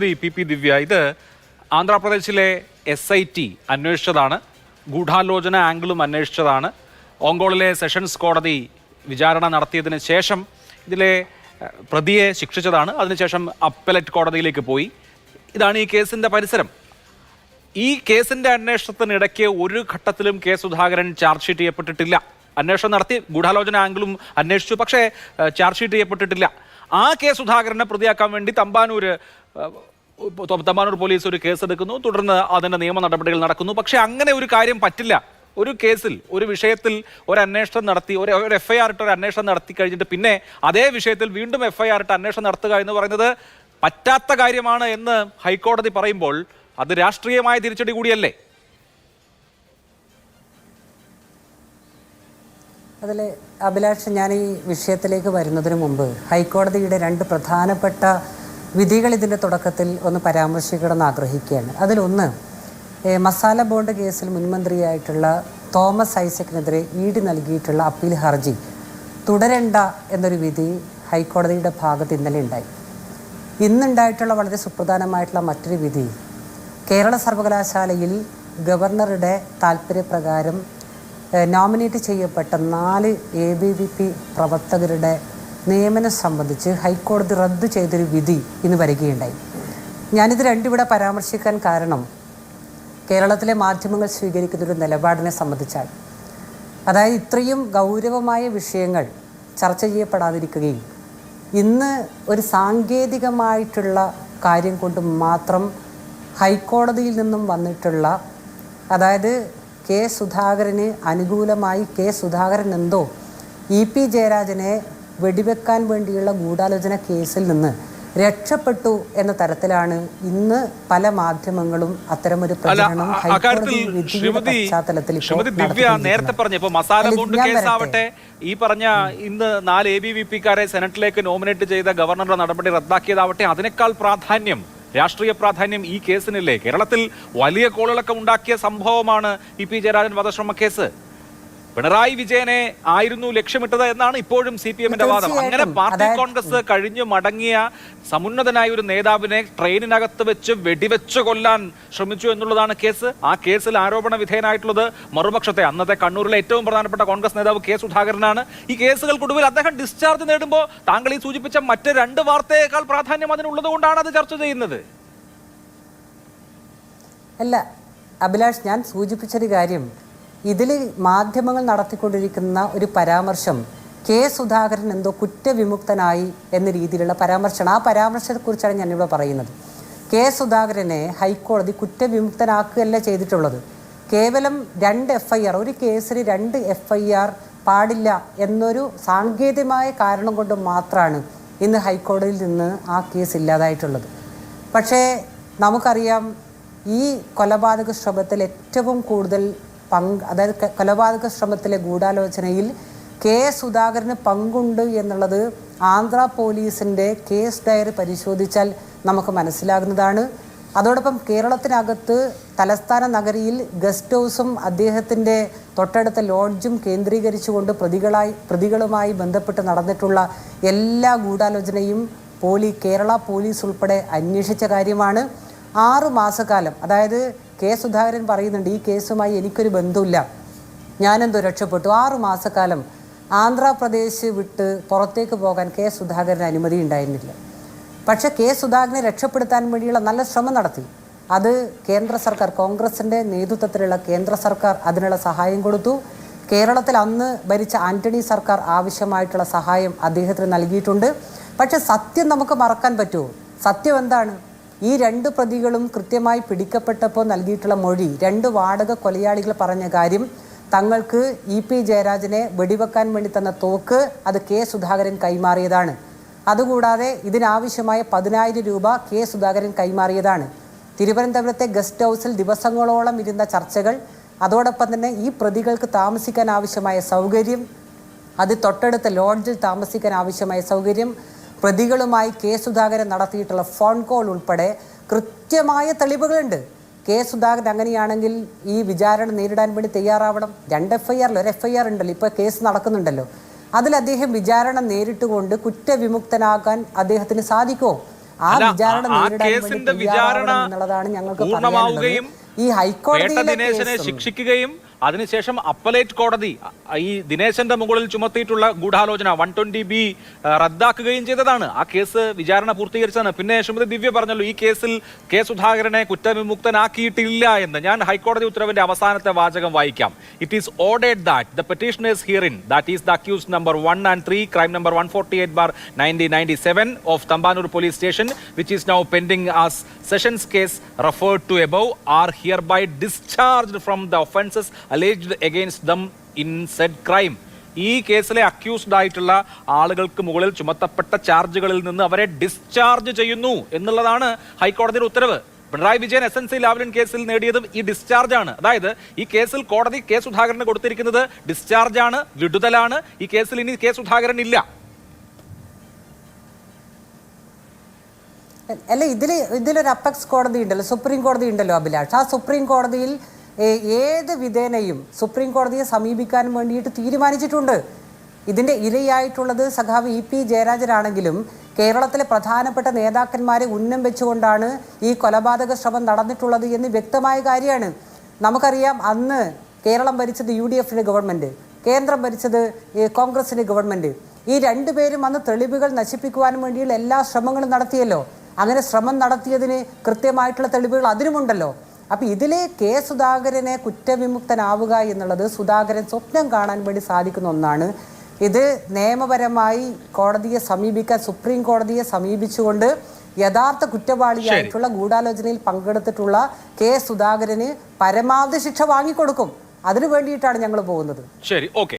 P ദിവ്യ, ഇത് ആന്ധ്രാപ്രദേശിലെ SIT അന്വേഷിച്ചതാണ്. ഗൂഢാലോചന ആംഗിളും അന്വേഷിച്ചതാണ്. ഓങ്കോളിലെ സെഷൻസ് കോടതി വിചാരണ നടത്തിയതിന് ശേഷം ഇതിലെ പ്രതിയെ ശിക്ഷിച്ചതാണ്. അതിനുശേഷം അപ്പലറ്റ് കോടതിയിലേക്ക് പോയി. ഇതാണ് ഈ കേസിൻ്റെ പരിസരം. ഈ കേസിൻ്റെ അന്വേഷണത്തിനിടയ്ക്ക് ഒരു ഘട്ടത്തിലും കെ സുധാകരൻ ചാർജ് ഷീറ്റ് ചെയ്യപ്പെട്ടിട്ടില്ല. അന്വേഷണം നടത്തി, ഗൂഢാലോചന ആംഗിളും അന്വേഷിച്ചു, പക്ഷേ ചാർജ് ഷീറ്റ് ചെയ്യപ്പെട്ടിട്ടില്ല. ആ കെ സുധാകരനെ പ്രതിയാക്കാൻ വേണ്ടി തമ്പാനൂർ പോലീസ് ഒരു കേസെടുക്കുന്നു. തുടർന്ന് അതിൻ്റെ നിയമ നടപടികൾ നടക്കുന്നു. പക്ഷേ അങ്ങനെ ഒരു കാര്യം പറ്റില്ല. ഒരു കേസിൽ, ഒരു വിഷയത്തിൽ ഒരു അന്വേഷണം നടത്തി, ഒരു FIR ഇട്ട് ഒരു അന്വേഷണം നടത്തി കഴിഞ്ഞിട്ട് പിന്നെ അതേ വിഷയത്തിൽ വീണ്ടും FIR ഇട്ട് അന്വേഷണം നടത്തുക എന്ന് പറയുന്നത് പറ്റാത്ത കാര്യമാണ് എന്ന് ഹൈക്കോടതി പറയുമ്പോൾ അത് രാഷ്ട്രീയമായ തിരിച്ചടി കൂടിയല്ലേ? അതിൽ അഭിലാഷ്, ഞാൻ ഈ വിഷയത്തിലേക്ക് വരുന്നതിന് മുമ്പ് ഹൈക്കോടതിയുടെ രണ്ട് പ്രധാനപ്പെട്ട വിധികൾ ഇതിൻ്റെ തുടക്കത്തിൽ ഒന്ന് പരാമർശിക്കണമെന്ന് ആഗ്രഹിക്കുകയാണ്. അതിലൊന്ന്, മസാല ബോണ്ട് കേസിൽ മുൻമന്ത്രിയായിട്ടുള്ള തോമസ് ഐസക്കിനെതിരെ ED നൽകിയിട്ടുള്ള അപ്പീൽ ഹർജി തുടരണ്ട എന്നൊരു വിധി ഹൈക്കോടതിയുടെ ഭാഗത്ത് ഇന്നലെ ഉണ്ടായി. ഇന്നുണ്ടായിട്ടുള്ള വളരെ സുപ്രധാനമായിട്ടുള്ള മറ്റൊരു വിധി, കേരള സർവകലാശാലയിൽ ഗവർണറുടെ താല്പര്യപ്രകാരം നോമിനേറ്റ് ചെയ്യപ്പെട്ട 4 ABVP പ്രവർത്തകരുടെ നിയമനം സംബന്ധിച്ച് ഹൈക്കോടതി റദ്ദു ചെയ്തൊരു വിധി ഇന്ന് വരികയുണ്ടായി. ഞാനിത് രണ്ടിവിടെ പരാമർശിക്കാൻ കാരണം കേരളത്തിലെ മാധ്യമങ്ങൾ സ്വീകരിക്കുന്നൊരു നിലപാടിനെ സംബന്ധിച്ചാണ്. അതായത് ഇത്രയും ഗൗരവമായ വിഷയങ്ങൾ ചർച്ച ചെയ്യപ്പെടാതിരിക്കുകയും ഇന്ന് ഒരു സാങ്കേതികമായിട്ടുള്ള കാര്യം കൊണ്ട് മാത്രം ഹൈക്കോടതിയിൽ നിന്നും വന്നിട്ടുള്ള, അതായത് കെ സുധാകരന് അനുകൂലമായി കെ സുധാകരൻ എന്തോ EP ജയരാജനെ വെടിവെക്കാൻ വേണ്ടിയുള്ള ഗൂഢാലോചന കേസിൽ നിന്ന് രക്ഷപ്പെട്ടു എന്ന തരത്തിലാണ് ഇന്ന് പല മാധ്യമങ്ങളും അത്തരമൊരു പ്രചരണം നേരത്തെ പറഞ്ഞ മസാല ബോണ്ട് കേസാവട്ടെ, ഈ പറഞ്ഞ ഇന്ന് 4 ABVP-ക്കാരെ സെനറ്റിലേക്ക് നോമിനേറ്റ് ചെയ്ത ഗവർണറുടെ നടപടി റദ്ദാക്കിയതാവട്ടെ, അതിനേക്കാൾ പ്രാധാന്യം, രാഷ്ട്രീയ പ്രാധാന്യം ഈ കേസിനില്ലേ? കേരളത്തിൽ വലിയ കോളിളക്കം ഉണ്ടാക്കിയ സംഭവമാണ് EP ജയരാജൻ വധശ്രമ കേസ്. പിണറായി വിജയനെ ആയിരുന്നു ലക്ഷ്യമിട്ടത് എന്നാണ് ഇപ്പോഴും CPM-ന്റെ വാദം. അങ്ങനെ പാർട്ടി കോൺഗ്രസ് കഴിഞ്ഞു മടങ്ങിയ സമുന്നതനായ ഒരു നേതാവിനെ ട്രെയിനിനകത്ത് വെച്ച് വെടിവെച്ച് കൊല്ലാൻ ശ്രമിച്ചു എന്നുള്ളതാണ് കേസ്. ആ കേസിൽ ആരോപണ വിധേയനായിട്ടുള്ളത് മറുപക്ഷത്തെ അന്നത്തെ കണ്ണൂരിലെ ഏറ്റവും പ്രധാനപ്പെട്ട കോൺഗ്രസ് നേതാവ് കെ സുധാകരനാണ്. ഈ കേസുകൾക്കൊടുവിൽ അദ്ദേഹം ഡിസ്ചാർജ് നേടുമ്പോൾ താങ്കൾ ഈ സൂചിപ്പിച്ച മറ്റ് 2 വാർത്തയേക്കാൾ പ്രാധാന്യം അതിനുള്ളത് കൊണ്ടാണ് അത് ചർച്ച ചെയ്യുന്നത്. അല്ല അഭിലാഷ്, ഞാൻ സൂചിപ്പിച്ചൊരു കാര്യം, ഇതിൽ മാധ്യമങ്ങൾ നടത്തിക്കൊണ്ടിരിക്കുന്ന ഒരു പരാമർശം കെ സുധാകരൻ എന്തോ കുറ്റവിമുക്തനായി എന്ന രീതിയിലുള്ള പരാമർശമാണ്. ആ പരാമർശത്തെക്കുറിച്ചാണ് ഞാനിവിടെ പറയുന്നത്. കെ സുധാകരനെ ഹൈക്കോടതി കുറ്റവിമുക്തനാക്കുകയല്ല ചെയ്തിട്ടുള്ളത്. കേവലം 2 FIR, ഒരു കേസിന് 2 FIR പാടില്ല എന്നൊരു സാങ്കേതികമായ കാരണം കൊണ്ട് മാത്രമാണ് ഇന്ന് ഹൈക്കോടതിയിൽ നിന്ന് ആ കേസ് ഇല്ലാതായിട്ടുള്ളത്. പക്ഷേ നമുക്കറിയാം, ഈ കൊലപാതക ശ്രമത്തിൽ ഏറ്റവും കൂടുതൽ അതായത് കൊലപാതക ശ്രമത്തിലെ ഗൂഢാലോചനയിൽ കെ സുധാകരന് പങ്കുണ്ട് എന്നുള്ളത് ആന്ധ്ര പോലീസിൻ്റെ കേസ് ഡയറി പരിശോധിച്ചാൽ നമുക്ക് മനസ്സിലാകുന്നതാണ്. അതോടൊപ്പം കേരളത്തിനകത്ത് തലസ്ഥാന നഗരിയിൽ ഗസ്റ്റ് ഹൗസും അദ്ദേഹത്തിൻ്റെ തൊട്ടടുത്ത ലോഡ്ജും കേന്ദ്രീകരിച്ചുകൊണ്ട് പ്രതികളുമായി ബന്ധപ്പെട്ട് നടന്നിട്ടുള്ള എല്ലാ ഗൂഢാലോചനയും കേരള പോലീസ് ഉൾപ്പെടെ അന്വേഷിച്ച കാര്യമാണ്. 6 മാസക്കാലം, അതായത് കെ സുധാകരൻ പറയുന്നുണ്ട് ഈ കേസുമായി എനിക്കൊരു ബന്ധമില്ല, ഞാനെന്തോ രക്ഷപ്പെട്ടു. 6 മാസക്കാലം ആന്ധ്രാപ്രദേശ് വിട്ട് പുറത്തേക്ക് പോകാൻ കെ സുധാകരന് അനുമതി ഉണ്ടായിരുന്നില്ല. പക്ഷേ കെ സുധാകരനെ രക്ഷപ്പെടുത്താൻ വേണ്ടിയുള്ള നല്ല ശ്രമം നടത്തി. അത് കേന്ദ്ര സർക്കാർ, കോൺഗ്രസിൻ്റെ നേതൃത്വത്തിലുള്ള കേന്ദ്ര സർക്കാർ അതിനുള്ള സഹായം കൊടുത്തു. കേരളത്തിൽ അന്ന് ഭരിച്ച ആന്റണി സർക്കാർ ആവശ്യമായിട്ടുള്ള സഹായം അദ്ദേഹത്തിന് നൽകിയിട്ടുണ്ട്. പക്ഷെ സത്യം നമുക്ക് മറക്കാൻ പറ്റുമോ? സത്യം എന്താണ്? ഈ 2 പ്രതികളും കൃത്യമായി പിടിക്കപ്പെട്ടപ്പോൾ നൽകിയിട്ടുള്ള മൊഴി, 2 വാടക കൊലയാളികൾ പറഞ്ഞ കാര്യം, തങ്ങൾക്ക് EP ജയരാജനെ വെടിവെക്കാൻ വേണ്ടി തന്ന തോക്ക് അത് കെ സുധാകരൻ കൈമാറിയതാണ്. അതുകൂടാതെ ഇതിനാവശ്യമായ 10,000 രൂപ കെ സുധാകരൻ കൈമാറിയതാണ്. തിരുവനന്തപുരത്തെ ഗസ്റ്റ് ഹൗസിൽ ദിവസങ്ങളോളം ഇരുന്ന ചർച്ചകൾ, അതോടൊപ്പം തന്നെ ഈ പ്രതികൾക്ക് താമസിക്കാൻ ആവശ്യമായ സൗകര്യം, അത് തൊട്ടടുത്ത ലോഡ്ജിൽ താമസിക്കാൻ ആവശ്യമായ സൗകര്യം, പ്രതികളുമായി കെ സുധാകരൻ നടത്തിയിട്ടുള്ള ഫോൺ കോൾ ഉൾപ്പെടെ കൃത്യമായ തെളിവുകളുണ്ട്. കെ സുധാകരൻ അങ്ങനെയാണെങ്കിൽ ഈ വിചാരണ നേരിടാൻ വേണ്ടി തയ്യാറാവണം. 2 FIR, ഒരു FIR ഉണ്ടല്ലോ, ഇപ്പോൾ കേസ് നടക്കുന്നുണ്ടല്ലോ. അതിൽ അദ്ദേഹം വിചാരണ നേരിട്ടുകൊണ്ട് കുറ്റവിമുക്തനാകാൻ അദ്ദേഹത്തിന് സാധിക്കുമോ? ആ അല്ല, വിചാരണ ആ നേരിടാൻ വേണ്ടി കേസിന്റെ വിചാരണ തയ്യാറാവണം എന്നുള്ളതാണ് ഞങ്ങൾക്ക് പൂർണ്ണമാവുകയും പറയാനുള്ളത്. ഈ ഹൈക്കോടതിയിലെ ദിനേശനെ കേസും ശിക്ഷിക്കുകയും അതിനുശേഷം അപ്പലേറ്റ് കോടതി ഈ ദിനേശന്റെ മുകളിൽ ചുമത്തിയിട്ടുള്ള ഗൂഢാലോചന 120B റദ്ദാക്കുകയും ചെയ്തതാണ്. ആ കേസ് വിചാരണ പൂർത്തീകരിച്ചതാണ്. പിന്നെ ശ്രീമതി ദിവ്യ പറഞ്ഞല്ലോ ഈ കേസിൽ കെ സുധാകരനെ കുറ്റവിമുക്തനാക്കിയിട്ടില്ല എന്ന്. ഞാൻ ഹൈക്കോടതി ഉത്തരവിന്റെ അവസാനത്തെ വാചകം വായിക്കാം. It is ordered that the petitioners ഹിയറിൻ that is the accused number 1 and 3 crime number 148/1997 of Tambanur police station which is now pending as sessions case referred to above are hereby discharged from the offences alleged against them in said crime. ഈ കേസിലെ accused ആയിട്ടുള്ള ആളുകൾക്ക് മുകളിൽ ചുമത്തപ്പെട്ട ചാർജുകളിൽ നിന്ന് അവരെ discharge ചെയ്യുന്നു എന്നുള്ളതാണ് ഹൈക്കോടതിയുടെ ഉത്തരവ്. പിണറായി വിജയൻ SNC ലാവ്ലിൻ കേസിൽ നേടിയതും ഈ ഡിസ്ചാർജ് ആണ്. അതായത് ഈ കേസിൽ കോടതി കെ സുധാകരന് കൊടുത്തിരിക്കുന്നത് ഡിസ്ചാർജ് ആണ്, വിടുതലാണ്. ഈ കേസിൽ ഇനി കെ സുധാകരൻ ഇല്ല. അല്ല, ഇതിലൊരു അപ്പെക്സ് കോടതി ഉണ്ടല്ലോ, സുപ്രീം കോടതി ഉണ്ടല്ലോ അഭിലാഷ്. ആ സുപ്രീം കോടതിയിൽ ഏത് വിധേനയും സുപ്രീം കോടതിയെ സമീപിക്കാൻ വേണ്ടിയിട്ട് തീരുമാനിച്ചിട്ടുണ്ട്. ഇതിൻ്റെ ഇരയായിട്ടുള്ളത് സഖാവ് EP ജയരാജനാണെങ്കിലും കേരളത്തിലെ പ്രധാനപ്പെട്ട നേതാക്കന്മാരെ ഉന്നം വെച്ചുകൊണ്ടാണ് ഈ കൊലപാതക ശ്രമം നടന്നിട്ടുള്ളത് എന്ന് വ്യക്തമായ കാര്യമാണ്. നമുക്കറിയാം, അന്ന് കേരളം ഭരിച്ചത് UDF-ന്റെ ഗവൺമെൻറ്, കേന്ദ്രം ഭരിച്ചത് കോൺഗ്രസിൻ്റെ ഗവൺമെൻറ്. ഈ രണ്ടുപേരും അന്ന് തെളിവുകൾ നശിപ്പിക്കുവാനും വേണ്ടിയുള്ള എല്ലാ ശ്രമങ്ങളും നടത്തിയല്ലോ. അങ്ങനെ ശ്രമം നടത്തിയതിന് കൃത്യമായിട്ടുള്ള തെളിവുകൾ അതിനുമുണ്ടല്ലോ. അപ്പം ഇതിൽ കെ സുധാകരനെ കുറ്റവിമുക്തനാവുക എന്നുള്ളത് സുധാകരൻ സ്വപ്നം കാണാൻ വേണ്ടി സാധിക്കുന്ന ഒന്നാണ്. ഇത് നിയമപരമായി കോടതിയെ സമീപിക്കാൻ, സുപ്രീം കോടതിയെ സമീപിച്ചുകൊണ്ട് യഥാർത്ഥ കുറ്റവാളിയായിട്ടുള്ള ഗൂഢാലോചനയിൽ പങ്കെടുത്തിട്ടുള്ള കെ സുധാകരന് പരമാവധി ശിക്ഷ വാങ്ങിക്കൊടുക്കും. അതിനു വേണ്ടിയിട്ടാണ് ഞങ്ങൾ പോകുന്നത്. ശരി, ഓക്കെ.